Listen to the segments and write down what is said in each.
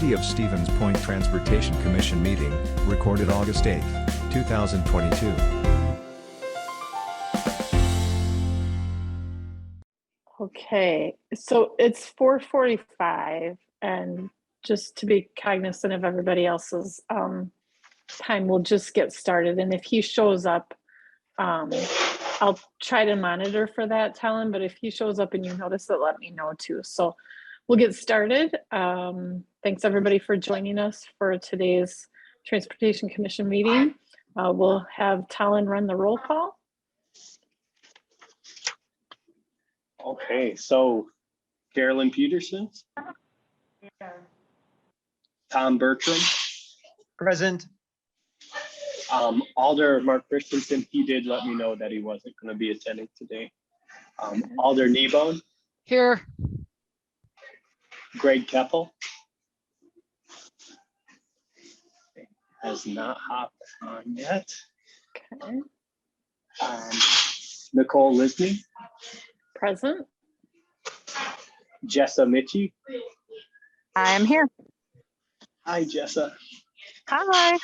City of Stevens Point Transportation Commission meeting, recorded August 8, 2022. Okay, so it's 4:45, and just to be cognizant of everybody else's time, we'll just get started. And if he shows up, I'll try to monitor for that, Talon, but if he shows up and you notice it, let me know too. So we'll get started. Thanks everybody for joining us for today's Transportation Commission meeting. We'll have Talon run the roll call. Okay, so Carolyn Peterson. Yeah. Tom Bertram. Present. Alder Mark Christensen, he did let me know that he wasn't going to be attending today. Alder Kneebone. Here. Greg Keppel. Has not hopped on yet. Okay. Nicole Lisney. Present. Jessa Mitchie. I am here. Hi, Jessa. Hi.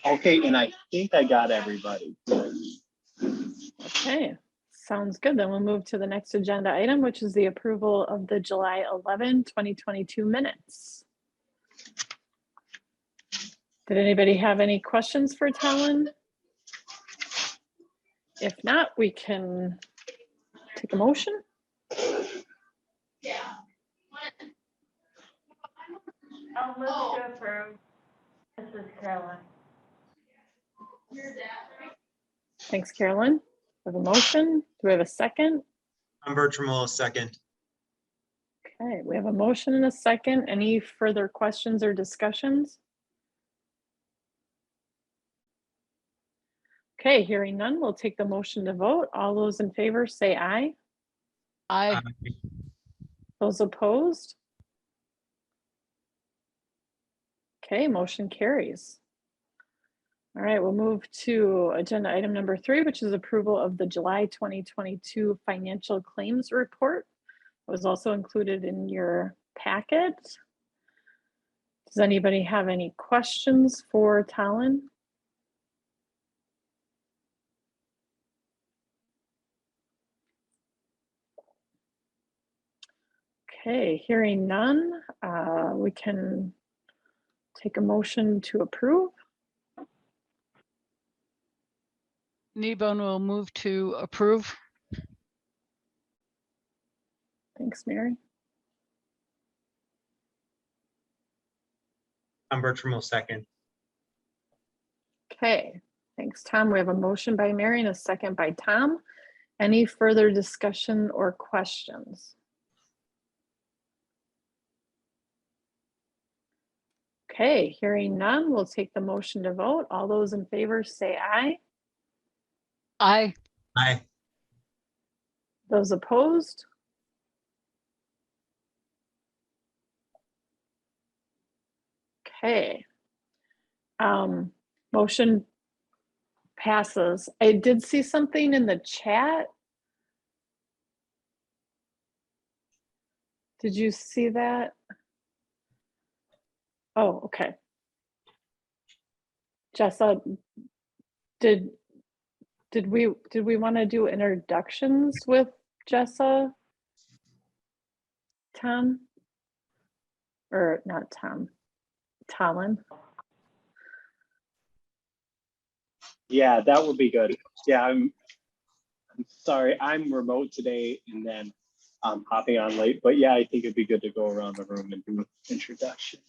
Okay, and I think I got everybody. Okay, sounds good. Then we'll move to the next agenda item, which is the approval of the July 11, 2022 minutes. Did anybody have any questions for Talon? If not, we can take a motion. I'll move to approve. This is Carolyn. Thanks, Carolyn. We have a motion. Do we have a second? I'm Bertram, will second. Okay, we have a motion and a second. Any further questions or discussions? Okay, hearing none, we'll take the motion to vote. All those in favor say aye. Aye. Those opposed? Okay, motion carries. All right, we'll move to agenda item number 3, which is approval of the July 2022 financial claims report. It was also included in your packet. Does anybody have any questions for Talon? Okay, hearing none, we can take a motion to approve. Kneebone will move to approve. Thanks, Mary. I'm Bertram, will second. Okay, thanks, Tom. We have a motion by Mary and a second by Tom. Any further discussion or questions? Okay, hearing none, we'll take the motion to vote. All those in favor say aye. Aye. Aye. Those opposed? Okay. Motion passes. I did see something in the chat. Did you see that? Oh, okay. Jessa, did we want to do introductions with Jessa? Tom? Or not Tom, Talon? Yeah, that would be good. Yeah, I'm sorry, I'm remote today and then I'm hopping on late, but yeah, I think it'd be good to go around the room and do introductions.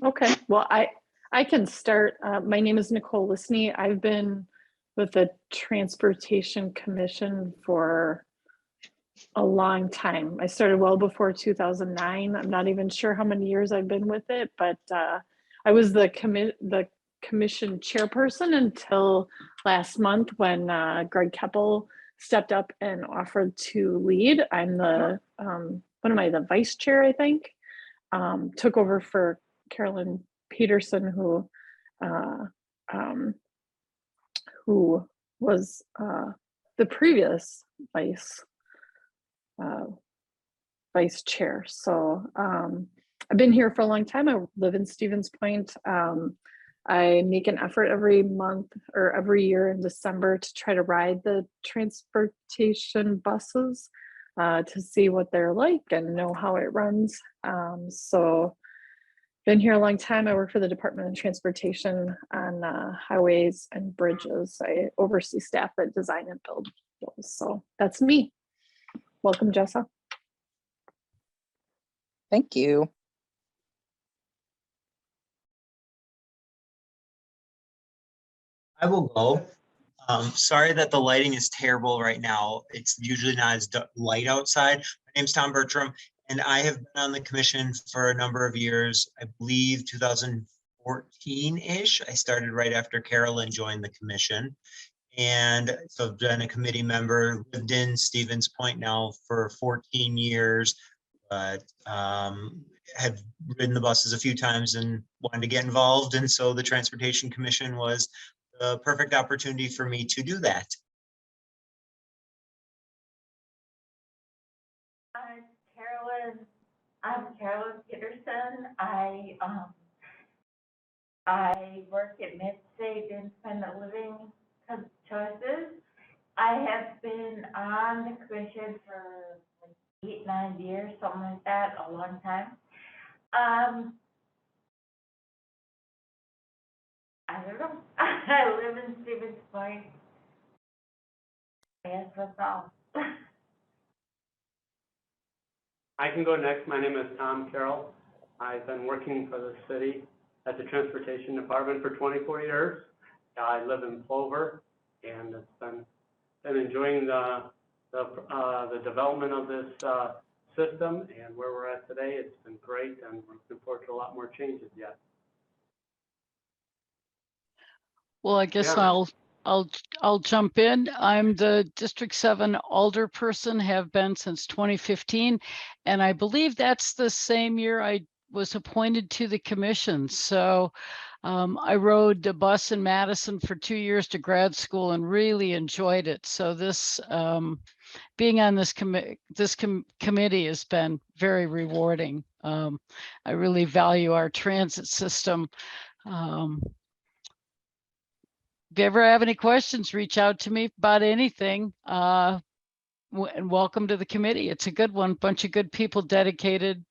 Okay, well, I can start. My name is Nicole Lisney. I've been with the Transportation Commission for a long time. I started well before 2009. I'm not even sure how many years I've been with it, but I was the commission chairperson until last month when Greg Keppel stepped up and offered to lead. I'm the, what am I, the vice chair, I think. Took over for Carolyn Peterson, who was the previous vice chair. So I've been here for a long time. I live in Stevens Point. I make an effort every month or every year in December to try to ride the transportation buses to see what they're like and know how it runs. So been here a long time. I work for the Department of Transportation on highways and bridges. I oversee staff that design and build those. So that's me. Welcome, Jessa. Thank you. I will go. Sorry that the lighting is terrible right now. It's usually not as light outside. My name's Tom Bertram, and I have been on the commission for a number of years. I believe 2014-ish. I started right after Carolyn joined the commission. And so I've been a committee member, lived in Stevens Point now for 14 years, but have ridden the buses a few times and wanted to get involved. And so the Transportation Commission was the perfect opportunity for me to do that. I'm Carolyn Peterson. I work at Mid-State Independent Living Choices. I have been on the commission for like 8-9 years, something like that, a long time. I don't know. I live in Stevens Point. I guess that's all. I can go next. My name is Tom Carroll. I've been working for the city at the Transportation Department for 24 years. I live in Plover, and it's been enjoying the development of this system and where we're at today. It's been great, and we're looking forward to a lot more changes yet. Well, I guess Yeah. I'll jump in. I'm the District 7 alderperson, have been since 2015, and I believe that's the same year I was appointed to the commission. So I rode the bus in Madison for 2 years to grad school and really enjoyed it. So this being on this committee has been very rewarding. I really value our transit system. If you ever have any questions, reach out to me about anything. And welcome to the committee. It's a good one. Bunch of good people dedicated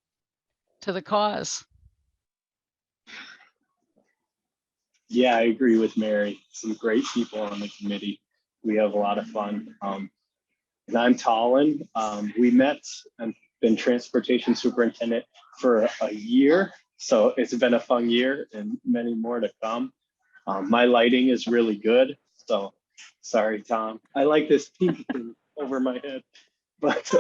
to the cause. Yeah, I agree with Mary. Some great people on the committee. We have a lot of fun. And I'm Talon. We met and been transportation superintendent for a year. So it's been a fun year and many more to come. My lighting is really good. So sorry, Tom. I like this pink thing over my head. But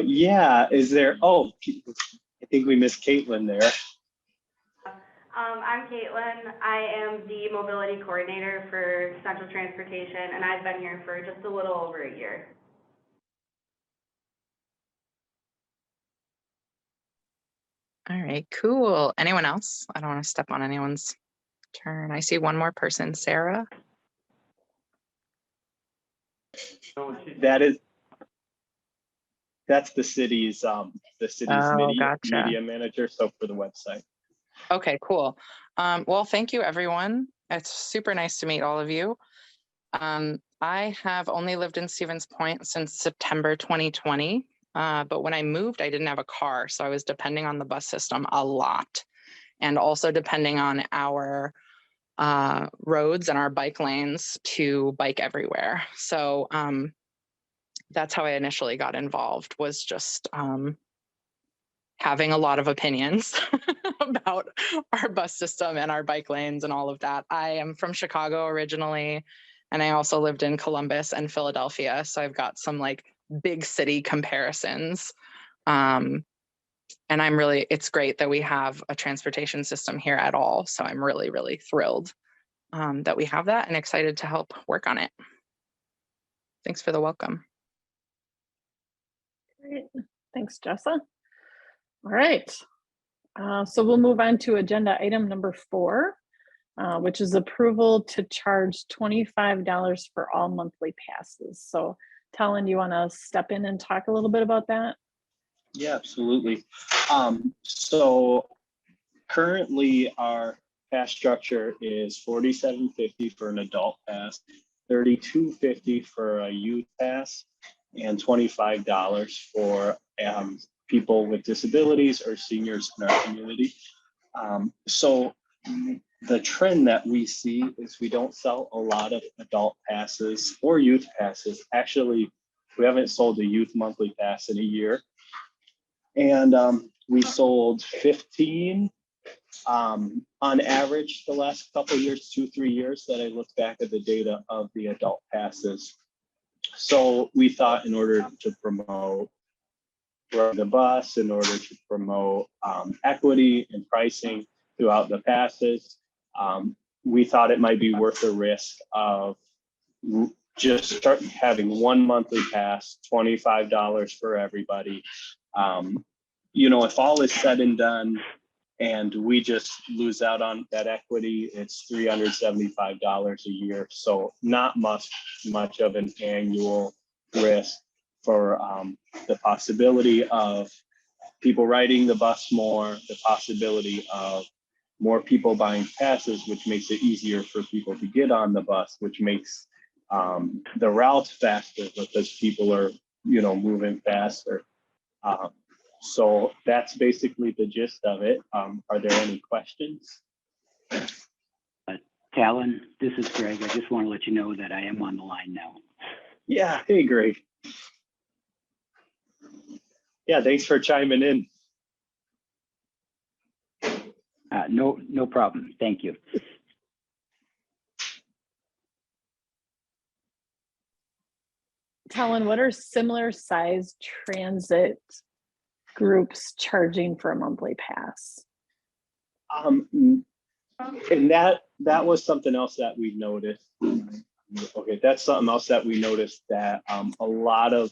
yeah, is there, oh, I think we missed Caitlin there. I'm Caitlin. I am the mobility coordinator for Central Transportation, and I've been here for just a little over a year. All right, cool. Anyone else? I don't want to step on anyone's turn. I see one more person, Sarah. That's the city's Gotcha. media manager. So for the website. Okay, cool. Well, thank you, everyone. It's super nice to meet all of you. I have only lived in Stevens Point since September 2020. But when I moved, I didn't have a car. So I was depending on the bus system a lot, and also depending on our roads and our bike lanes to bike everywhere. So that's how I initially got involved, was just having a lot of opinions about our bus system and our bike lanes and all of that. I am from Chicago originally, and I also lived in Columbus and Philadelphia. So I've got some like big city comparisons. And it's great that we have a transportation system here at all. So I'm really, really thrilled that we have that and excited to help work on it. Thanks for the welcome. Great. Thanks, Jessa. All right. So we'll move on to agenda item number 4, which is approval to charge $25 for all monthly passes. So Talon, do you want to step in and talk a little bit about that? Yeah, absolutely. So currently our pass structure is $47.50 for an adult pass, $32.50 for a youth pass, and $25 for people with disabilities or seniors in our community. So the trend that we see is we don't sell a lot of adult passes or youth passes. Actually, we haven't sold a youth monthly pass in a year. And we sold 15 on average the last couple of years, 2-3 years that I looked back at the data of the adult passes. So we thought in order to promote the bus, in order to promote equity and pricing throughout the passes, we thought it might be worth the risk of just start having one monthly pass, $25 for everybody. You know, if all is said and done and we just lose out on that equity, it's $375 a year. So not much of an annual risk for the possibility of people riding the bus more, the possibility of more people buying passes, which makes it easier for people to get on the bus, which makes the route faster because people are, you know, moving faster. So that's basically the gist of it. Are there any questions? Talon, this is Greg. I just want to let you know that I am on the line now. Yeah, hey, Greg. Yeah, thanks for chiming in. No problem. Thank you. Talon, what are similar size transit groups charging for a monthly pass? And that was something else that we noticed. Okay, that's something else that we noticed, that a lot of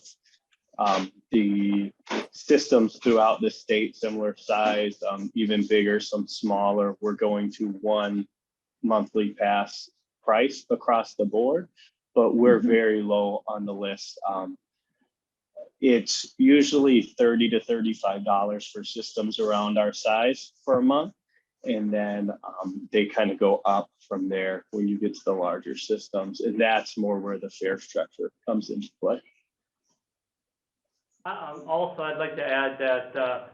the systems throughout the state, similar size, even bigger, some smaller, we're going to one monthly pass price across the board, but we're very low on the list. It's usually $30 to $35 for systems around our size for a month. And then they kind of go up from there when you get to the larger systems. And that's more where the fare structure comes into play. Also, I'd like to add that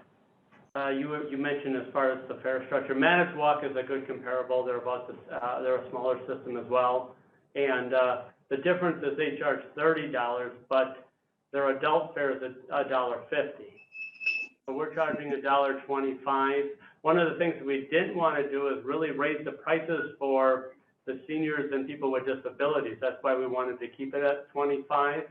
you mentioned as far as the fare structure, Managed Walk is a good comparable. They're a smaller system as well. And the difference is they charge $30, but their adult fare is $1.50. So we're charging $1.25. One of the things we didn't want to do is really raise the prices for the seniors and people with disabilities. That's why we wanted to keep it at 25.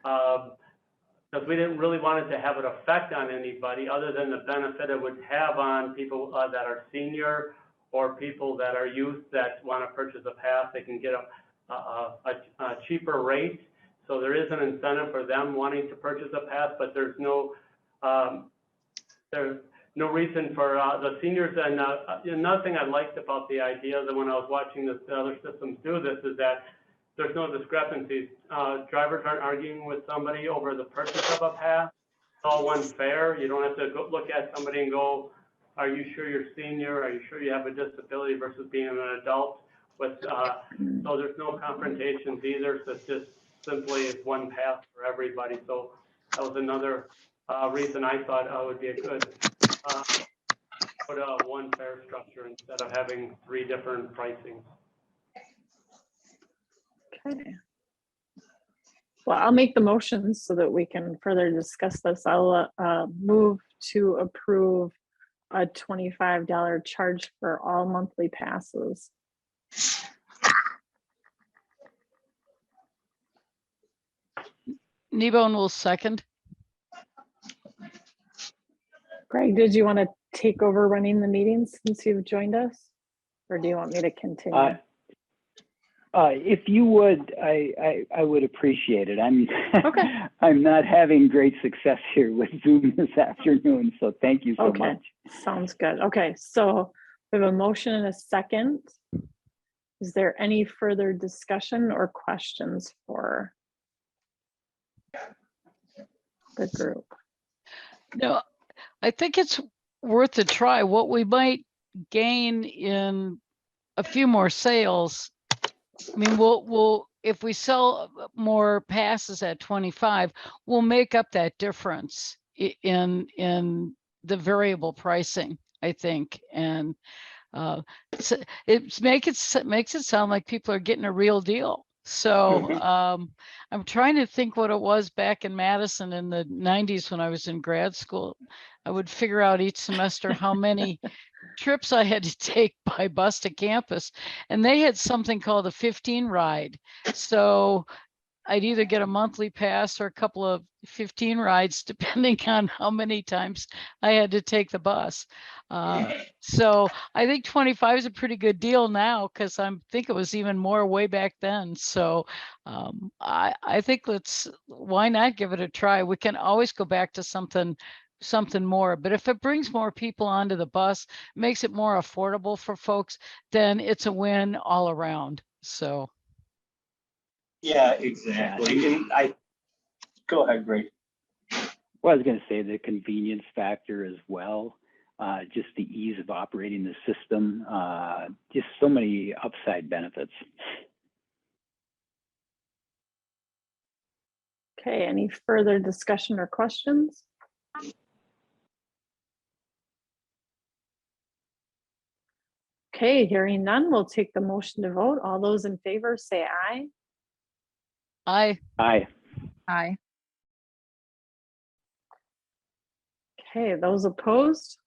Because we didn't really want it to have an effect on anybody other than the benefit it would have on people that are senior or people that are youth that want to purchase a pass. They can get a cheaper rate. So there is an incentive for them wanting to purchase a pass, but there's no reason for the seniors. And another thing I liked about the idea that when I was watching the other systems do this is that there's no discrepancies. Drivers aren't arguing with somebody over the purchase of a pass. It's all one fare. You don't have to go look at somebody and go, are you sure you're senior? Are you sure you have a disability versus being an adult? So there's no confrontations either. So it's just simply one pass for everybody. So that was another reason I thought it would be a good put a one fare structure instead of having 3 different pricings. Okay. Well, I'll make the motion so that we can further discuss this. I'll move to approve a $25 charge for all monthly passes. Kneebone will second. Greg, did you want to take over running the meeting since you've joined us? Or do you want me to continue? If you would, I would appreciate it. Okay. I'm not having great success here with Zoom this afternoon, so thank you so much. Sounds good. Okay, so we have a motion and a second. Is there any further discussion or questions for the group? No, I think it's worth a try. What we might gain in a few more sales. I mean, we'll if we sell more passes at 25, we'll make up that difference in the variable pricing, I think. And it makes it sound like people are getting a real deal. So I'm trying to think what it was back in Madison in the 90s when I was in grad school. I would figure out each semester how many trips I had to take by bus to campus, and they had something called a 15 ride. So I'd either get a monthly pass or a couple of 15 rides, depending on how many times I had to take the bus. So I think 25 is a pretty good deal now, because I think it was even more way back then. So I think why not give it a try? We can always go back to something more, but if it brings more people onto the bus, makes it more affordable for folks, then it's a win all around. So. Yeah, exactly. And go ahead, Greg. Well, I was going to say the convenience factor as well, just the ease of operating the system, just so many upside benefits. Okay, any further discussion or questions? Okay, hearing none, we'll take the motion to vote. All those in favor say aye. Aye. Aye. Aye. Okay, those opposed?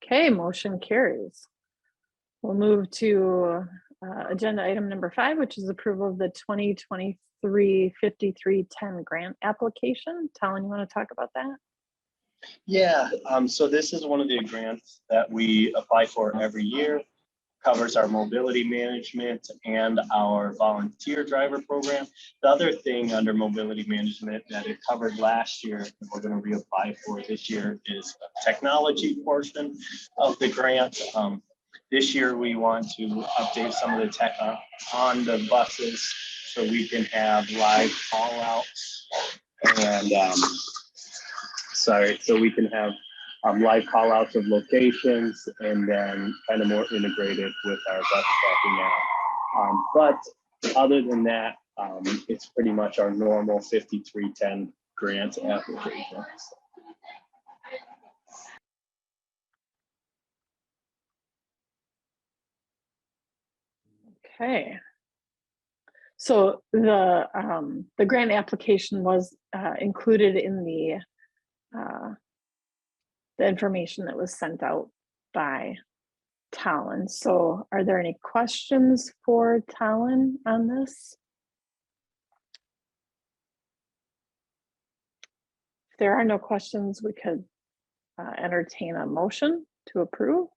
Okay, motion carries. We'll move to agenda item number 5, which is approval of the 2023-5310 grant application. Talon, you want to talk about that? Yeah, so this is one of the grants that we apply for every year. Covers our mobility management and our volunteer driver program. The other thing under mobility management that it covered last year and we're going to reapply for this year is a technology portion of the grant. This year we want to update some of the tech on the buses so we can have live call outs and so we can have live call outs of locations and then kind of more integrated with our bus tracking app. But other than that, it's pretty much our normal 5310 grant application. Okay. So the grant application was included in the information that was sent out by Talon. So are there any questions for Talon on this? If there are no questions, we could entertain a motion to approve.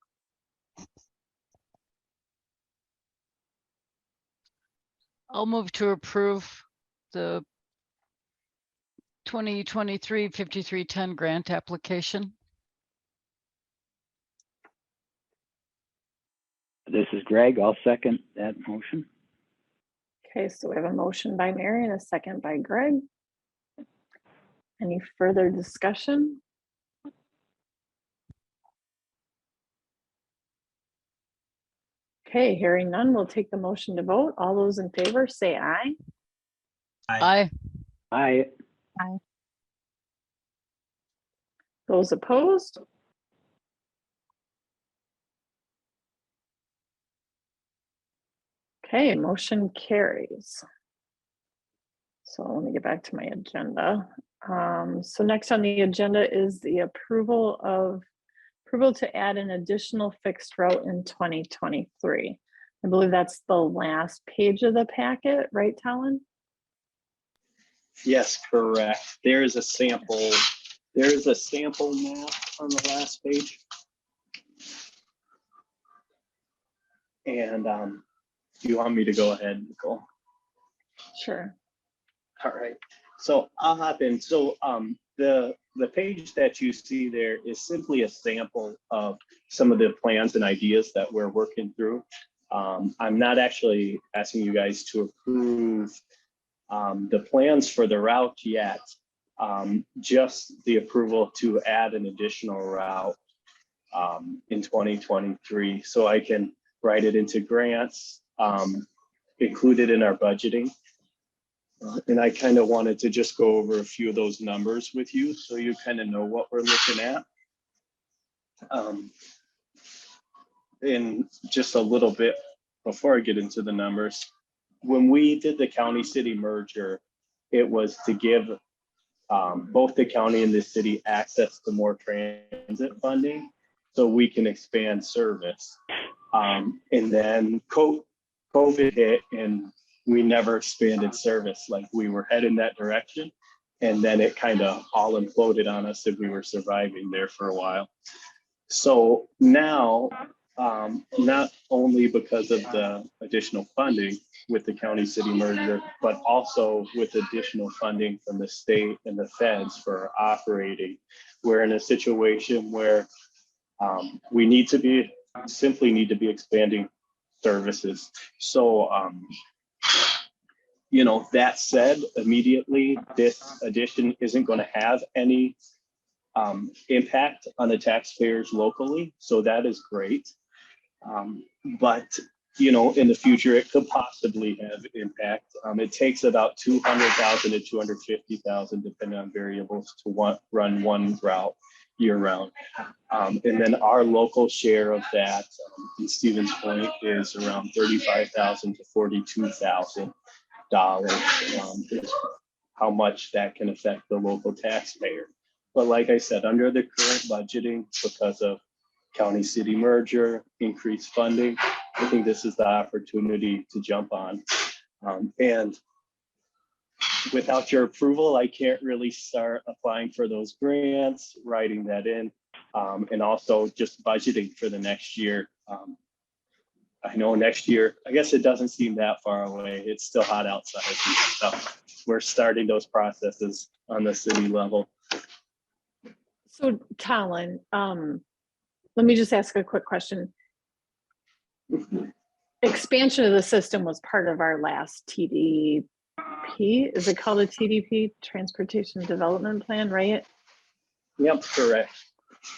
I'll move to approve the 2023-5310 grant application. This is Greg. I'll second that motion. Okay, so we have a motion by Mary and a second by Greg. Any further discussion? Okay, hearing none, we'll take the motion to vote. All those in favor say aye. Aye. Aye. Aye. Those opposed? Okay, motion carries. So let me get back to my agenda. So next on the agenda is the approval to add an additional fixed route in 2023. I believe that's the last page of the packet, right, Talon? Yes, correct. There is a sample map on the last page. And do you want me to go ahead, Nicole? Sure. All right. So I'll hop in. So the page that you see there is simply a sample of some of the plans and ideas that we're working through. I'm not actually asking you guys to approve the plans for the route yet, just the approval to add an additional route in 2023. So I can write it into grants, include it in our budgeting. And I kind of wanted to just go over a few of those numbers with you so you kind of know what we're looking at. And just a little bit before I get into the numbers, when we did the county city merger, it was to give both the county and the city access to more transit funding so we can expand service. And then COVID hit and we never expanded service. Like we were heading that direction. And then it kind of all imploded on us and we were surviving there for a while. So now, not only because of the additional funding with the county city merger, but also with additional funding from the state and the feds for operating, we're in a situation where we simply need to be expanding services. So, you know, that said, immediately, this addition isn't going to have any impact on the taxpayers locally. So that is great. But, you know, in the future, it could possibly have impact. It takes about 200,000 to 250,000, depending on variables, to run one route year round. And then our local share of that in Stevens Point is around $35,000 to $42,000 is how much that can affect the local taxpayer. But like I said, under the current budgeting, because of county city merger, increased funding, I think this is the opportunity to jump on. And without your approval, I can't really start applying for those grants, writing that in, and also just budgeting for the next year. I know next year, I guess it doesn't seem that far away. It's still hot outside. So we're starting those processes on the city level. So Colin, let me just ask a quick question. Expansion of the system was part of our last TDP. Is it called a TDP, Transportation Development Plan, right? Yep, correct.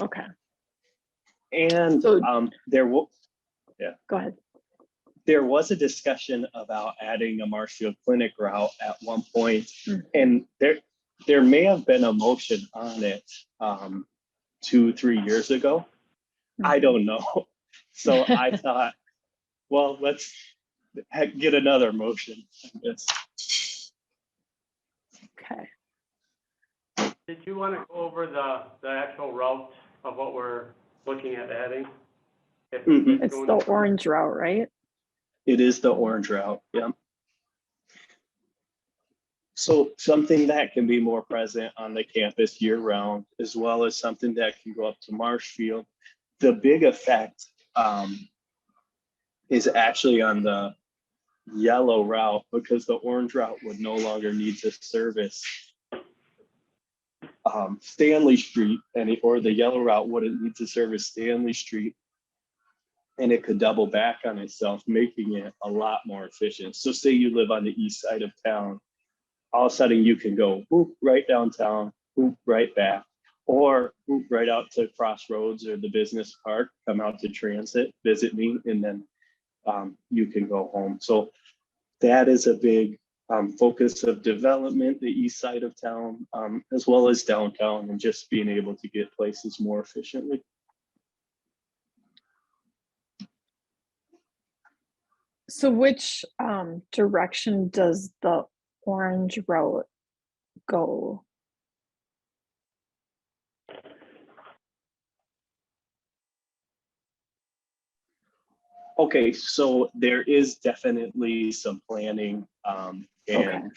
Okay. And so, go ahead. There was a discussion about adding a Marshfield Clinic route at one point, and there may have been a motion on it 2-3 years ago. I don't know. So I thought, well, let's get another motion. Okay. Did you want to go over the actual route of what we're looking at adding? It's the orange route, right? It is the orange route, yeah. So something that can be more present on the campus year round, as well as something that can go up to Marshfield. The big effect is actually on the yellow route, because the orange route would no longer need to service Stanley Street, or the yellow route wouldn't need to service Stanley Street, and it could double back on itself, making it a lot more efficient. So say you live on the east side of town, all of a sudden you can go whoop, right downtown, whoop, right back, or whoop, right out to Crossroads or the business park, come out to transit, visit me, and then you can go home. So that is a big focus of development, the east side of town, as well as downtown, and just being able to get places more efficiently. So which direction does the orange route go? Okay, so there is definitely some planning and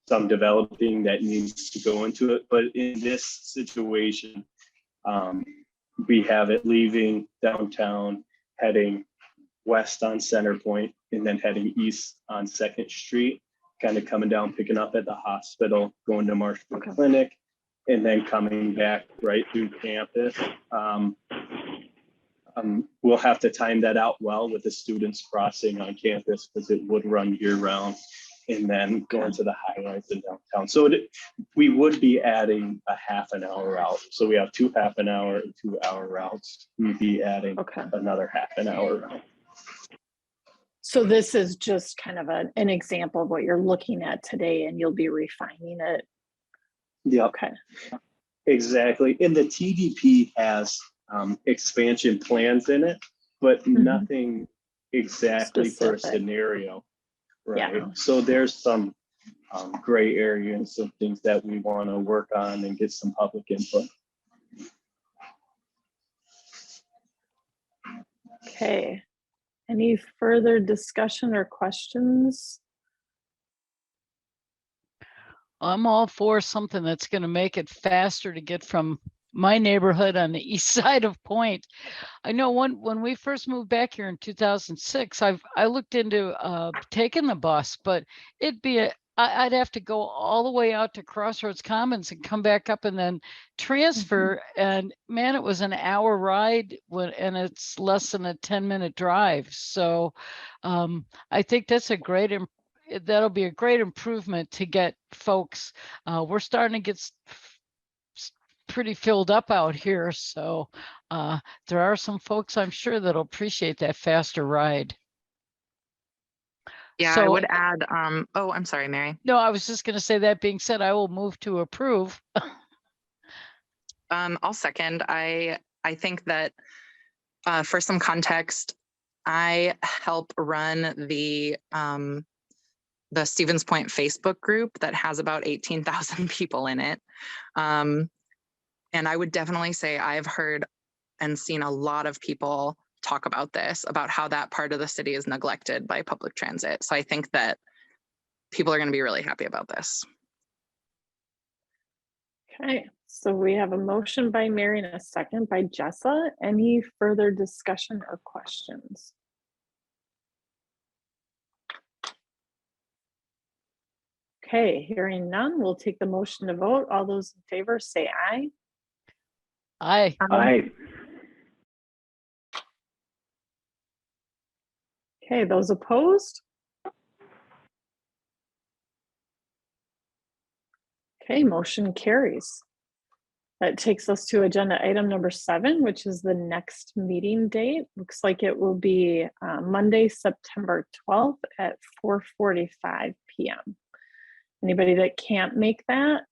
some developing that needs to go into it. But in this situation, we have it leaving downtown, heading west on Center Point, and then heading east on 2nd Street, kind of coming down, picking up at the hospital, going to Marshfield Clinic, and then coming back right through campus. We'll have to time that out well with the students crossing on campus, because it would run year round. and then going to the high rise in downtown. So we would be adding a half an hour route. So we have 2 half-an-hour and 2-hour routes. We'd be adding another half an hour route. So this is just kind of an example of what you're looking at today, and you'll be refining it. Yeah. Okay. Exactly. And the TDP has expansion plans in it, but nothing exactly for a scenario. Right. Yeah. So there's some gray areas, some things that we want to work on and get some public input. Okay. Any further discussion or questions? I'm all for something that's going to make it faster to get from my neighborhood on the east side of Point. I know when we first moved back here in 2006, I looked into taking the bus, but I'd have to go all the way out to Crossroads Commons and come back up and then transfer. And man, it was an hour ride and it's less than a 10-minute drive. So I think that's that'll be a great improvement to get folks. We're starting to get pretty filled up out here. So there are some folks I'm sure that'll appreciate that faster ride. Yeah, So, I would add, oh, I'm sorry, Mary. No, I was just going to say, that being said, I will move to approve. I'll second. I think that for some context, I help run the Stevens Point Facebook group that has about 18,000 people in it. And I would definitely say I've heard and seen a lot of people talk about this, about how that part of the city is neglected by public transit. So I think that people are going to be really happy about this. Okay, so we have a motion by Mary and a second by Jessa. Any further discussion or questions? Okay, hearing none, we'll take the motion to vote. All those in favor say aye. Aye. Aye. Okay, those opposed? Okay, motion carries. That takes us to agenda item number 7, which is the next meeting date. Looks like it will be Monday, September 12th at 4:45 p.m. Anybody that can't make that?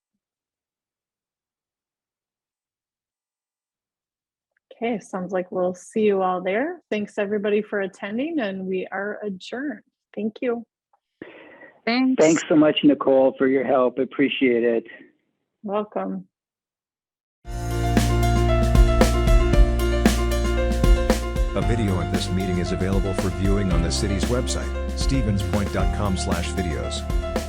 Okay, sounds like we'll see you all there. Thanks everybody for attending, and we are adjourned. Thank you. Thanks so much, Nicole, for your help. Appreciate it. Welcome. A video of this meeting is available for viewing on the city's website, stevenspoint.com/videos.